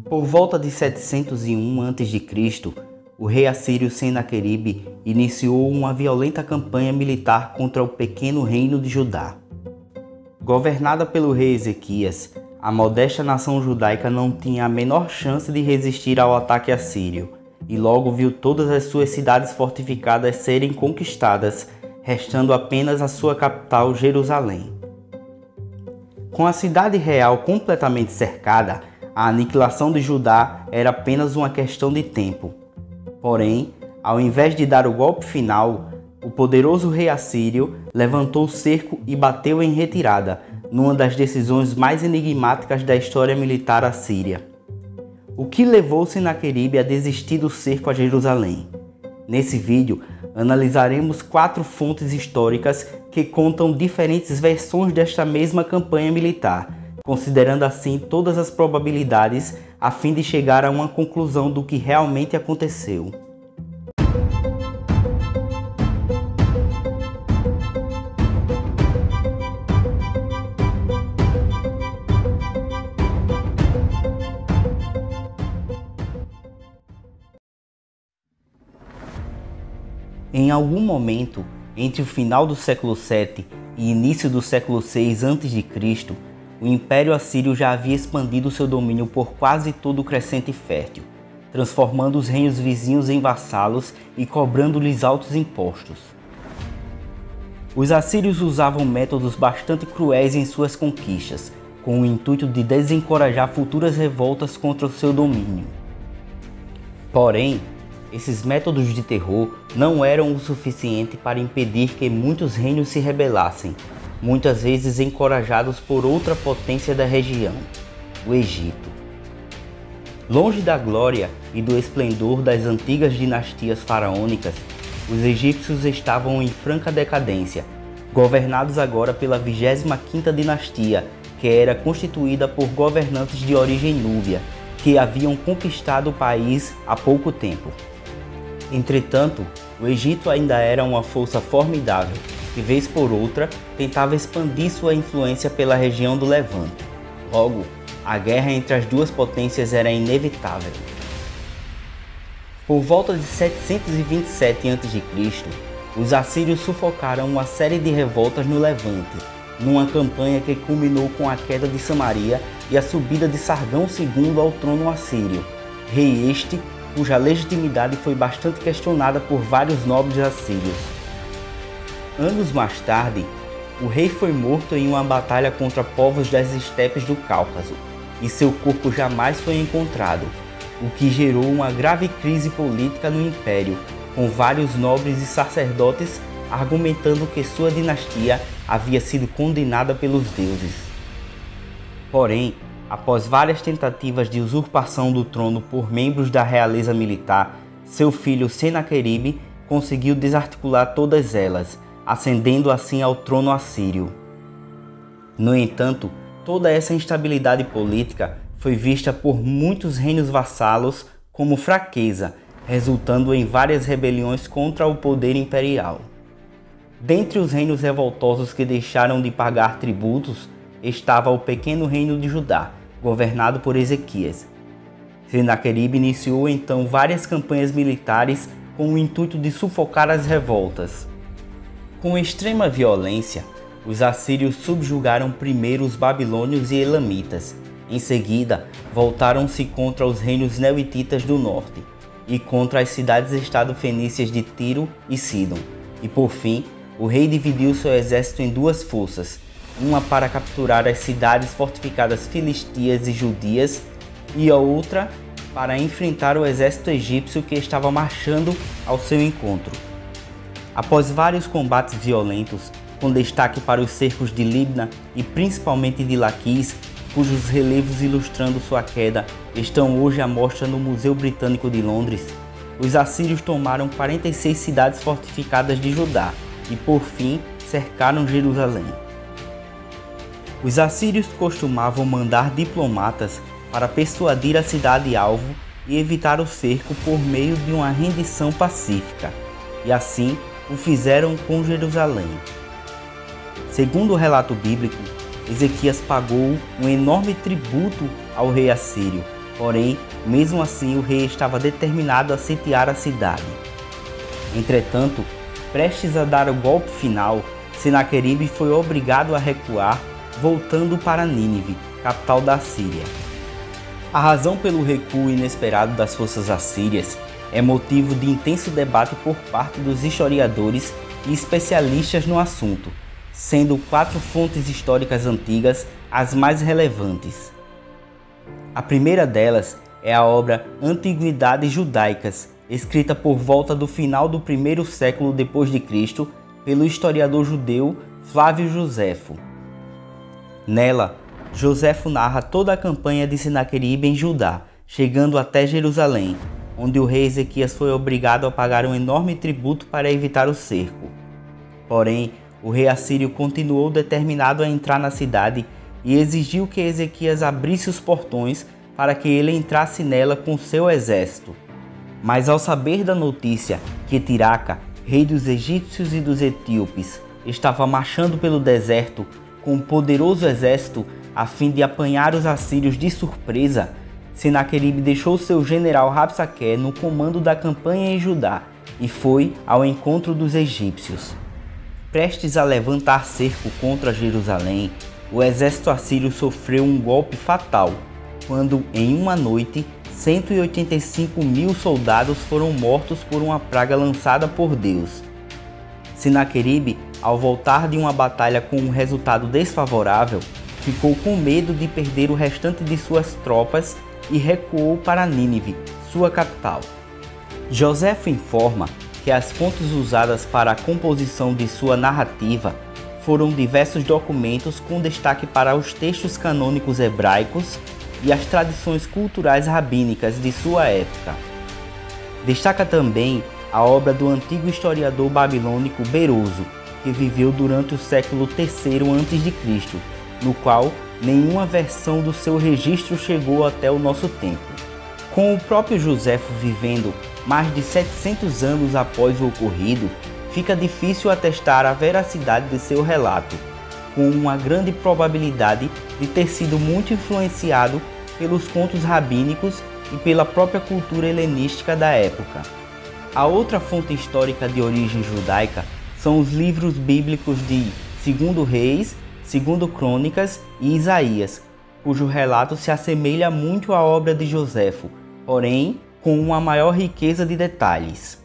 Por volta de 701 a.C., o rei assírio Senaqueribe iniciou uma violenta campanha militar contra o pequeno reino de Judá. Governada pelo rei Ezequias, a modesta nação judaica não tinha a menor chance de resistir ao ataque assírio, e logo viu todas as suas cidades fortificadas serem conquistadas, restando apenas a sua capital, Jerusalém. Com a cidade real completamente cercada, a aniquilação de Judá era apenas uma questão de tempo. Porém, ao invés de dar o golpe final, o poderoso rei assírio levantou o cerco e bateu em retirada, numa das decisões mais enigmáticas da história militar assíria. O que levou Senaqueribe a desistir do cerco a Jerusalém? Nesse vídeo, analisaremos 4 fontes históricas que contam diferentes versões desta mesma campanha militar, considerando assim todas as probabilidades a fim de chegar a uma conclusão do que realmente aconteceu. Em algum momento, entre o final do século VII e início do século VI a.C., o Império Assírio já havia expandido seu domínio por quase todo o Crescente Fértil, transformando os reinos vizinhos em vassalos e cobrando-lhes altos impostos. Os assírios usavam métodos bastante cruéis em suas conquistas, com o intuito de desencorajar futuras revoltas contra o seu domínio. Porém, esses métodos de terror não eram o suficiente para impedir que muitos reinos se rebelassem, muitas vezes encorajados por outra potência da região, o Egito. Longe da glória e do esplendor das antigas dinastias faraônicas, os egípcios estavam em franca decadência, governados agora pela 25ª dinastia, que era constituída por governantes de origem núbia, que haviam conquistado o país há pouco tempo. Entretanto, o Egito ainda era uma força formidável, que vez por outra tentava expandir sua influência pela região do Levante. Logo, a guerra entre as duas potências era inevitável. Por volta de 727 a.C., os assírios sufocaram uma série de revoltas no Levante, numa campanha que culminou com a queda de Samaria e a subida de Sargão II ao trono assírio, rei este cuja legitimidade foi bastante questionada por vários nobres assírios. Anos mais tarde, o rei foi morto em uma batalha contra povos das estepes do Cáucaso, e seu corpo jamais foi encontrado, o que gerou uma grave crise política no império, com vários nobres e sacerdotes argumentando que sua dinastia havia sido condenada pelos deuses. Porém, após várias tentativas de usurpação do trono por membros da realeza militar, seu filho Senaqueribe conseguiu desarticular todas elas, ascendendo assim ao trono assírio. No entanto, toda essa instabilidade política foi vista por muitos reinos vassalos como fraqueza, resultando em várias rebeliões contra o poder imperial. Dentre os reinos revoltosos que deixaram de pagar tributos, estava o pequeno reino de Judá, governado por Ezequias. Senaqueribe iniciou então várias campanhas militares com o intuito de sufocar as revoltas. Com extrema violência, os assírios subjugaram primeiro os babilônios e elamitas. Em seguida, voltaram-se contra os reinos neoititas do norte e contra as cidades-estado fenícias de Tiro e Sidom. E por fim, o rei dividiu seu exército em 2 forças, uma para capturar as cidades fortificadas filistias e judias e a outra para enfrentar o exército egípcio que estava marchando ao seu encontro. Após vários combates violentos, com destaque para os cercos de Libna e principalmente de Laquis, cujos relevos ilustrando sua queda estão hoje à mostra no Museu Britânico de Londres, os assírios tomaram 46 cidades fortificadas de Judá e, por fim, cercaram Jerusalém. Os assírios costumavam mandar diplomatas para persuadir a cidade-alvo e evitar o cerco por meio de uma rendição pacífica, e assim o fizeram com Jerusalém. Segundo o relato bíblico, Ezequias pagou um enorme tributo ao rei assírio, Porém, mesmo assim, o rei estava determinado a sitiar a cidade. Entretanto, prestes a dar o golpe final, Senaqueribe foi obrigado a recuar, voltando para Nínive, capital da Síria. A razão pelo recuo inesperado das forças assírias é motivo de intenso debate por parte dos historiadores e especialistas no assunto, sendo 4 fontes históricas antigas as mais relevantes. A primeira delas é a obra Antiguidades Judaicas, escrita por volta do final do 1º século depois de Cristo pelo historiador judeu Flávio Joséfo. Nela, Joséfo narra toda a campanha de Senaqueribe em Judá, chegando até Jerusalém, onde o rei Ezequias foi obrigado a pagar um enorme tributo para evitar o cerco. Porém, o rei assírio continuou determinado a entrar na cidade e exigiu que Ezequias abrisse os portões para que ele entrasse nela com seu exército. Mas ao saber da notícia que Tiraca, rei dos egípcios e dos etíopes, estava marchando pelo deserto com um poderoso exército a fim de apanhar os assírios de surpresa, Senaqueribe deixou seu general Rabsaqué no comando da campanha em Judá e foi ao encontro dos egípcios. Prestes a levantar cerco contra Jerusalém, o exército assírio sofreu um golpe fatal, quando em uma noite 185.000 soldados foram mortos por uma praga lançada por Deus. Senaqueribe, ao voltar de uma batalha com um resultado desfavorável, ficou com medo de perder o restante de suas tropas e recuou para Nínive, sua capital. Joséfo informa que as fontes usadas para a composição de sua narrativa foram diversos documentos com destaque para os textos canônicos hebraicos e as tradições culturais rabínicas de sua época. Destaca também a obra do antigo historiador babilônico Beroso, que viveu durante o século III a.C., no qual nenhuma versão do seu registro chegou até o nosso tempo. Com o próprio Joséfo vivendo mais de 700 anos após o ocorrido, fica difícil atestar a veracidade de seu relato, com uma grande probabilidade de ter sido muito influenciado pelos contos rabínicos e pela própria cultura helenística da época. A outra fonte histórica de origem judaica são os livros bíblicos de 2 Reis, 2 Crônicas e Isaías, cujo relato se assemelha muito à obra de Joséfo, porém com uma maior riqueza de detalhes.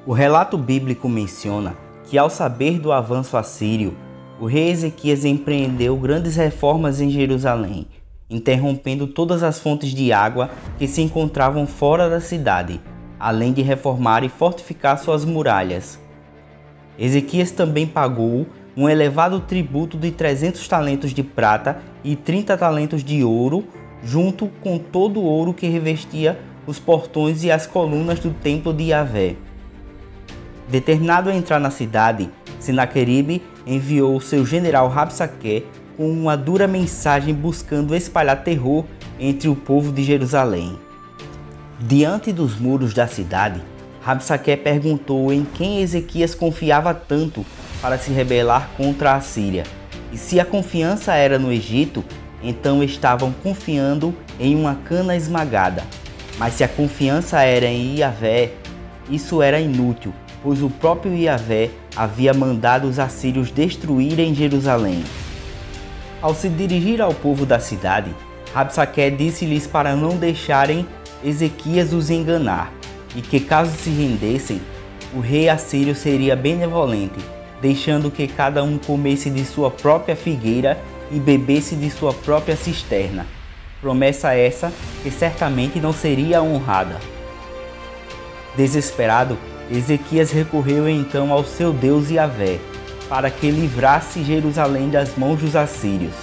O relato bíblico menciona que, ao saber do avanço assírio, o rei Ezequias empreendeu grandes reformas em Jerusalém, interrompendo todas as fontes de água que se encontravam fora da cidade, além de reformar e fortificar suas muralhas. Ezequias também pagou um elevado tributo de 300 talentos de prata e 30 talentos de ouro, junto com todo o ouro que revestia os portões e as colunas do templo de Yahvé. Determinado a entrar na cidade, Senaqueribe enviou seu general Rabsaqué com uma dura mensagem buscando espalhar terror entre o povo de Jerusalém. Diante dos muros da cidade, Rabsaqué perguntou em quem Ezequias confiava tanto para se rebelar contra a Síria, e se a confiança era no Egito, então estavam confiando em uma cana esmagada. Mas se a confiança era em Yahvé, isso era inútil, pois o próprio Yahvé havia mandado os assírios destruírem Jerusalém. Ao se dirigir ao povo da cidade, Rabsaqué disse-lhes para não deixarem Ezequias os enganar, e que caso se rendessem, o rei assírio seria benevolente, deixando que cada um comesse de sua própria figueira e bebesse de sua própria cisterna. Promessa essa que certamente não seria honrada. Desesperado, Ezequias recorreu então ao seu Deus Yahvé, para que livrasse Jerusalém das mãos dos assírios.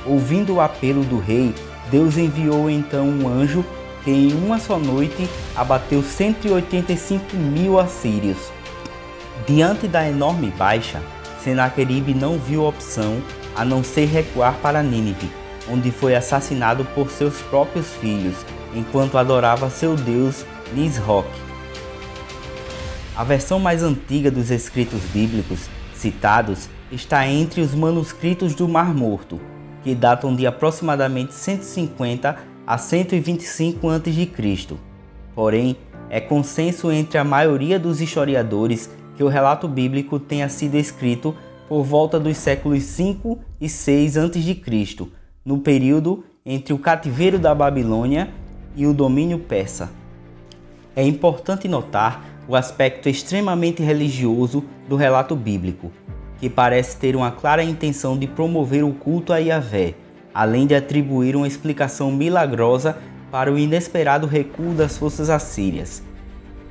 Ouvindo o apelo do rei, Deus enviou então um anjo que em uma só noite abateu 185.000 assírios. Diante da enorme baixa, Senaqueribe não viu opção a não ser recuar para Nínive, onde foi assassinado por seus próprios filhos, enquanto adorava seu deus Nisroch. A versão mais antiga dos escritos bíblicos citados está entre os manuscritos do Mar Morto, que datam de aproximadamente 150 a 125 a.C. Porém, é consenso entre a maioria dos historiadores que o relato bíblico tenha sido escrito por volta dos séculos 5 e 6 a.C., no período entre o cativeiro da Babilônia e o domínio persa. É importante notar o aspecto extremamente religioso do relato bíblico, que parece ter uma clara intenção de promover o culto a Yahvé, além de atribuir uma explicação milagrosa para o inesperado recuo das forças assírias.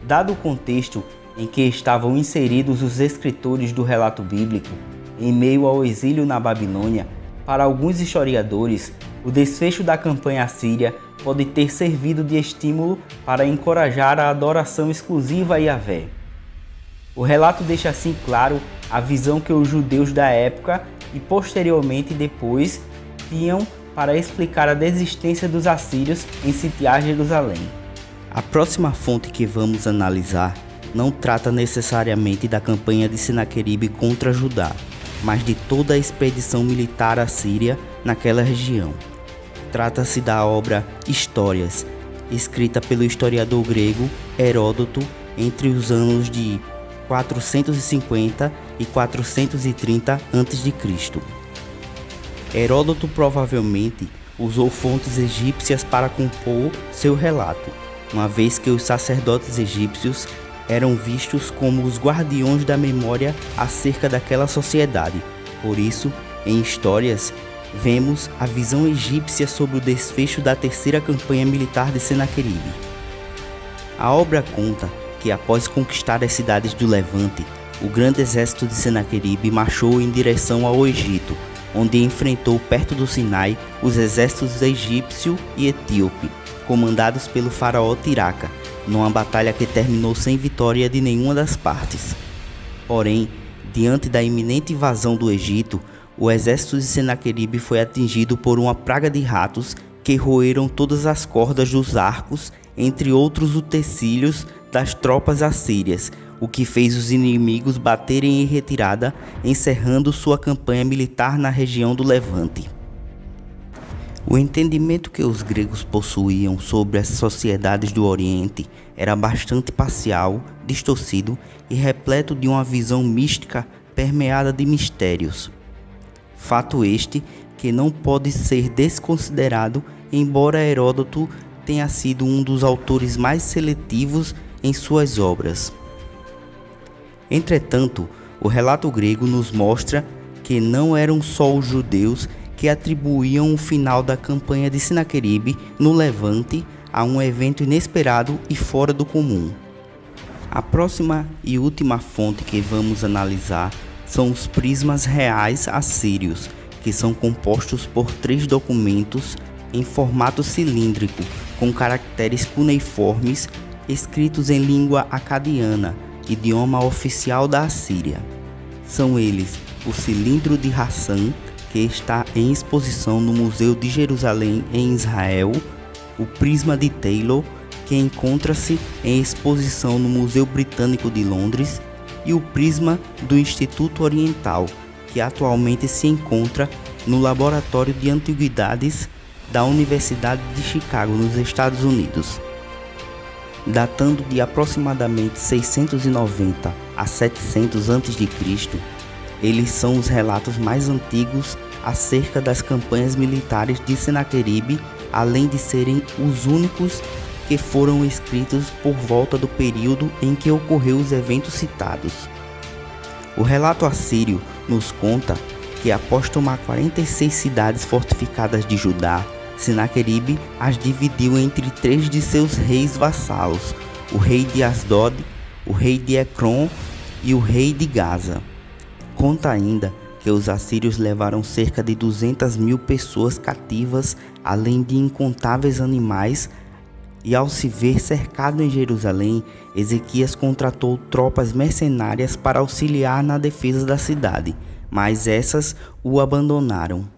Dado o contexto em que estavam inseridos os escritores do relato bíblico, em meio ao exílio na Babilônia, para alguns historiadores, o desfecho da campanha assíria pode ter servido de estímulo para encorajar a adoração exclusiva a Yahvé. O relato deixa assim claro a visão que os judeus da época e posteriormente depois tinham para explicar a desistência dos assírios em sitiar Jerusalém. A próxima fonte que vamos analisar não trata necessariamente da campanha de Senaqueribe contra Judá, mas de toda a expedição militar assíria naquela região. Trata-se da obra Histórias, escrita pelo historiador grego Heródoto entre os anos de 450 e 430 a.C. Heródoto provavelmente usou fontes egípcias para compor seu relato, uma vez que os sacerdotes egípcios eram vistos como os guardiões da memória acerca daquela sociedade. Por isso, em Histórias, vemos a visão egípcia sobre o desfecho da terceira campanha militar de Senaqueribe. A obra conta que, após conquistar as cidades do Levante, o grande exército de Senaqueribe marchou em direção ao Egito, onde enfrentou perto do Sinai os exércitos egípcio e etíope, comandados pelo faraó Tiraca, numa batalha que terminou sem vitória de nenhuma das partes. Porém, diante da iminente invasão do Egito, o exército de Senaqueribe foi atingido por uma praga de ratos que roeram todas as cordas dos arcos, entre outros utensílios das tropas assírias, o que fez os inimigos baterem em retirada, encerrando sua campanha militar na região do Levante. O entendimento que os gregos possuíam sobre as sociedades do Oriente era bastante parcial, distorcido e repleto de uma visão mística permeada de mistérios. Fato este que não pode ser desconsiderado, embora Heródoto tenha sido um dos autores mais seletivos em suas obras. Entretanto, o relato grego nos mostra que não eram só os judeus que atribuíam o final da campanha de Senaqueribe no Levante a um evento inesperado e fora do comum. A próxima e última fonte que vamos analisar são os prismas reais assírios, que são compostos por 3 documentos em formato cilíndrico, com caracteres cuneiformes, escritos em língua acadiana, idioma oficial da Assíria. São eles o Cilindro de Hassan, que está em exposição no Museu de Jerusalém, em Israel, o Prisma de Taylor, que encontra-se em exposição no Museu Britânico de Londres, e o Prisma do Instituto Oriental, que atualmente se encontra no Laboratório de Antiguidades da Universidade de Chicago, nos Estados Unidos. Datando de aproximadamente 690 a 700 a.C., eles são os relatos mais antigos acerca das campanhas militares de Senaqueribe, além de serem os únicos que foram escritos por volta do período em que ocorreu os eventos citados. O relato assírio nos conta que, após tomar 46 cidades fortificadas de Judá, Senaqueribe as dividiu entre 3 de seus reis vassalos, o rei de Asdod, o rei de Ecrom e o rei de Gaza. Conta ainda que os assírios levaram cerca de 200.000 pessoas cativas, além de incontáveis animais, e ao se ver cercado em Jerusalém, Ezequias contratou tropas mercenárias para auxiliar na defesa da cidade, mas essas o abandonaram.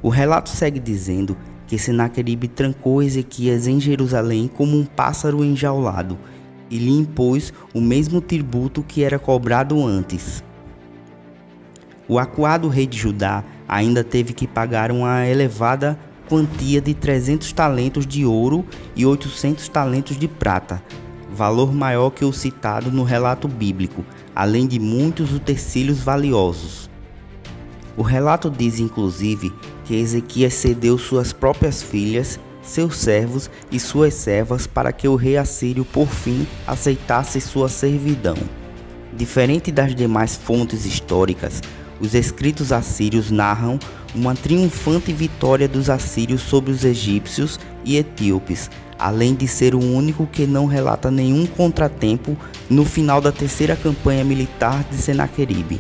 O relato segue dizendo que Senaqueribe trancou Ezequias em Jerusalém como um pássaro enjaulado e lhe impôs o mesmo tributo que era cobrado antes. O acuado rei de Judá ainda teve que pagar uma elevada quantia de 300 talentos de ouro e 800 talentos de prata, valor maior que o citado no relato bíblico, além de muitos utensílios valiosos. O relato diz inclusive que Ezequias cedeu suas próprias filhas, seus servos e suas servas para que o rei assírio por fim aceitasse sua servidão. Diferente das demais fontes históricas, os escritos assírios narram uma triunfante vitória dos assírios sobre os egípcios e etíopes, além de ser o único que não relata nenhum contratempo no final da terceira campanha militar de Senaqueribe.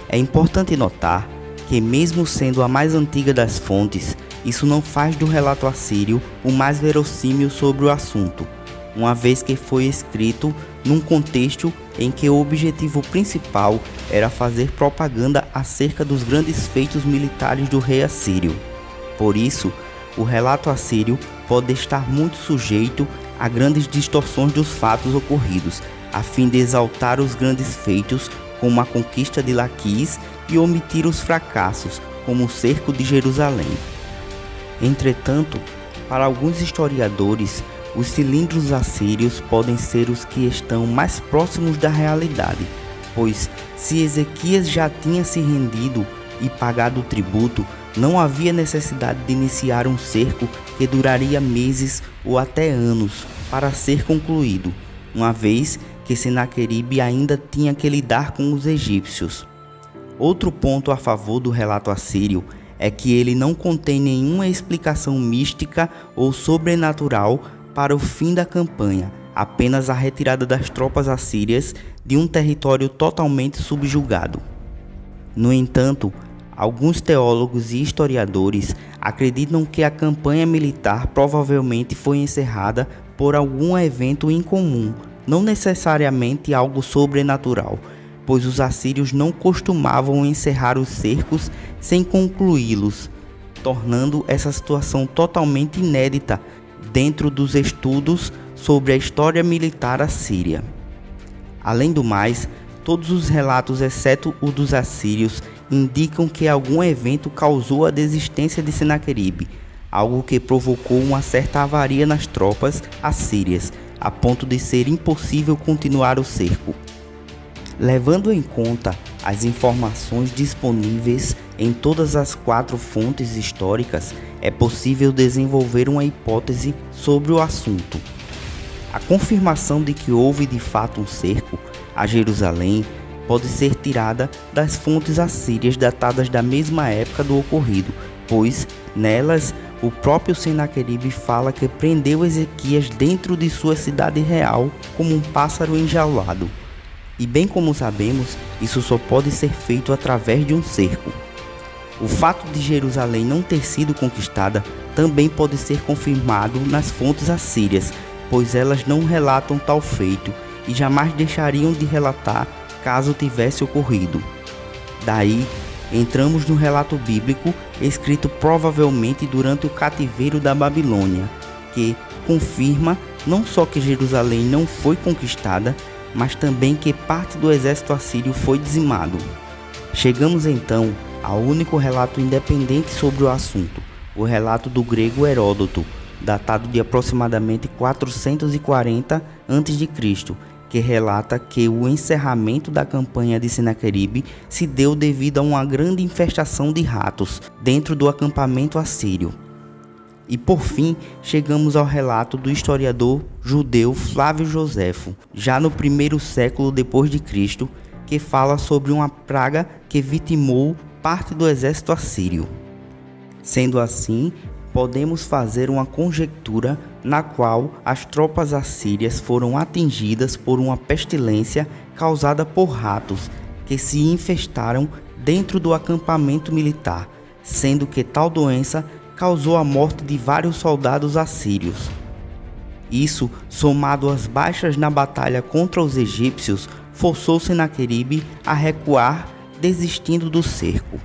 É importante notar que, mesmo sendo a mais antiga das fontes, isso não faz do relato assírio o mais verossímil sobre o assunto, uma vez que foi escrito num contexto em que o objetivo principal era fazer propaganda acerca dos grandes feitos militares do rei assírio. Por isso, o relato assírio pode estar muito sujeito a grandes distorções dos fatos ocorridos, a fim de exaltar os grandes feitos como a conquista de Laquis e omitir os fracassos, como o cerco de Jerusalém. Entretanto, para alguns historiadores, os cilindros assírios podem ser os que estão mais próximos da realidade, pois se Ezequias já tinha se rendido e pagado o tributo, não havia necessidade de iniciar um cerco que duraria meses ou até anos para ser concluído, uma vez que Senaqueribe ainda tinha que lidar com os egípcios. Outro ponto a favor do relato assírio é que ele não contém nenhuma explicação mística ou sobrenatural para o fim da campanha, apenas a retirada das tropas assírias de um território totalmente subjugado. No entanto, alguns teólogos e historiadores acreditam que a campanha militar provavelmente foi encerrada por algum evento incomum, não necessariamente algo sobrenatural, pois os assírios não costumavam encerrar os cercos sem concluí-los, tornando essa situação totalmente inédita dentro dos estudos sobre a história militar assíria. Além do mais, todos os relatos, exceto o dos assírios, indicam que algum evento causou a desistência de Senaqueribe, algo que provocou uma certa avaria nas tropas assírias, a ponto de ser impossível continuar o cerco. Levando em conta as informações disponíveis em todas as 4 fontes históricas, é possível desenvolver uma hipótese sobre o assunto. A confirmação de que houve de fato um cerco a Jerusalém pode ser tirada das fontes assírias datadas da mesma época do ocorrido, pois nelas o próprio Senaqueribe fala que prendeu Ezequias dentro de sua cidade real como um pássaro enjaulado. E bem como sabemos, isso só pode ser feito através de um cerco. O fato de Jerusalém não ter sido conquistada também pode ser confirmado nas fontes assírias, pois elas não relatam tal feito e jamais deixariam de relatar caso tivesse ocorrido. Daí, entramos no relato bíblico escrito provavelmente durante o cativeiro da Babilônia, que confirma não só que Jerusalém não foi conquistada, mas também que parte do exército assírio foi dizimado. Chegamos então ao único relato independente sobre o assunto, o relato do grego Heródoto, datado de aproximadamente 440 a.C., que relata que o encerramento da campanha de Senaqueribe se deu devido a uma grande infestação de ratos dentro do acampamento assírio. E por fim, chegamos ao relato do historiador judeu Flávio Joséfo, já no 1º século depois de Cristo, que fala sobre uma praga que vitimou parte do exército assírio. Sendo assim, podemos fazer uma conjectura na qual as tropas assírias foram atingidas por uma pestilência causada por ratos que se infestaram dentro do acampamento militar, sendo que tal doença causou a morte de vários soldados assírios. Isso, somado às baixas na batalha contra os egípcios, forçou Senaqueribe a recuar, desistindo do cerco.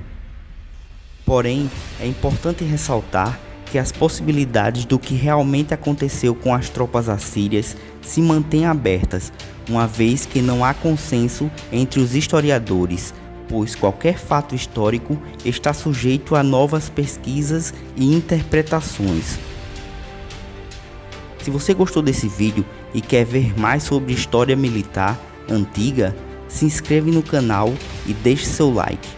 Porém, é importante ressaltar que as possibilidades do que realmente aconteceu com as tropas assírias se mantêm abertas, uma vez que não há consenso entre os historiadores, pois qualquer fato histórico está sujeito a novas pesquisas e interpretações. Se você gostou desse vídeo e quer ver mais sobre história militar antiga, se inscreve no canal e deixe seu like.